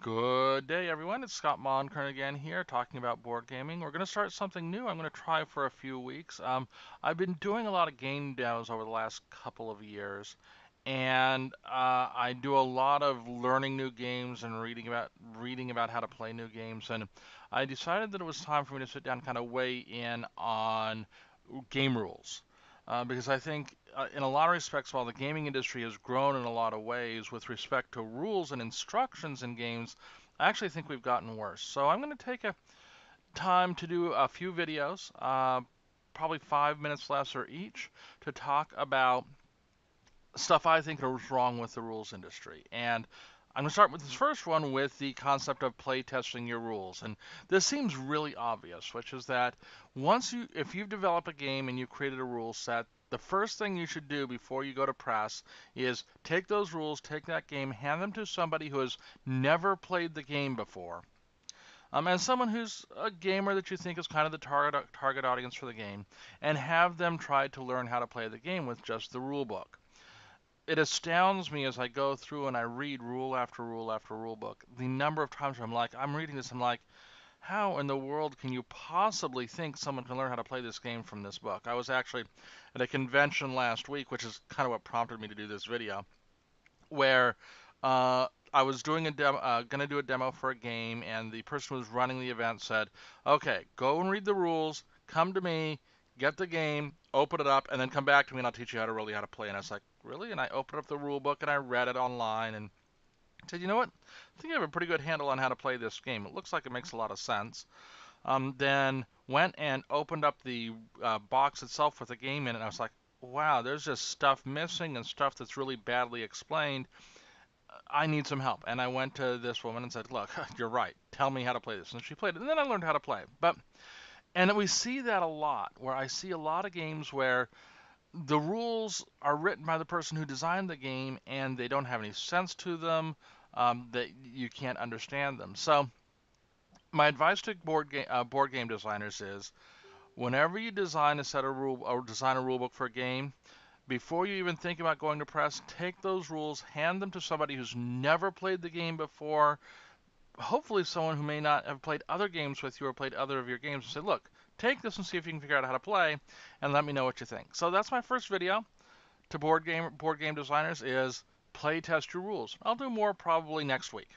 Good day, everyone. It's Scott Monkern again here, talking about board gaming. We're going to start something new. I'm going to try for a few weeks. I've been doing a lot of game demos over the last couple of years, and I do a lot of learning new games and reading about how to play new games. And I decided that it was time for me to sit down and kind of weigh in on game rules. Because I think, in a lot of respects, while the gaming industry has grown in a lot of ways with respect to rules and instructions in games, I actually think we've gotten worse. So I'm going to take a time to do a few videos, probably 5 minutes less or each, to talk about stuff I think is wrong with the rules industry. And I'm going to start with this first one with the concept of play testing your rules. And this seems really obvious, which is that if you've developed a game and you've created a rule set, the first thing you should do before you go to press is take those rules, take that game, hand them to somebody who has never played the game before. And someone who's a gamer that you think is kind of the target audience for the game, and have them try to learn how to play the game with just the rule book. It astounds me as I go through and I read rule after rule after rule book, the number of times where I'm reading this, I'm like, how in the world can you possibly think someone can learn how to play this game from this book? I was actually at a convention last week, which is kind of what prompted me to do this video, where I was doing gonna do a demo for a game, and the person who was running the event said, "Okay, go and read the rules. Come to me, get the game, open it up, and then come back to me, and I'll teach you how to play." And I was like, "Really?" And I opened up the rule book and I read it online and said, "You know what? I think I have a pretty good handle on how to play this game. It looks like it makes a lot of sense." Then went and opened up the box itself with the game in it, and I was like, "Wow, there's just stuff missing and stuff that's really badly explained. I need some help." And I went to this woman and said, "Look, you're right. Tell me how to play this." And she played it, and then I learned how to play. And we see that a lot, where I see a lot of games where the rules are written by the person who designed the game, and they don't have any sense to them, that you can't understand them. So my advice to board game designers is, whenever you design a set of rule or design a rule book for a game, before you even think about going to press, take those rules, hand them to somebody who's never played the game before, hopefully someone who may not have played other games with you or played other of your games, and say, "Look, take this and see if you can figure out how to play, and let me know what you think." So that's my first video to board game designers, is play test your rules. I'll do more probably next week.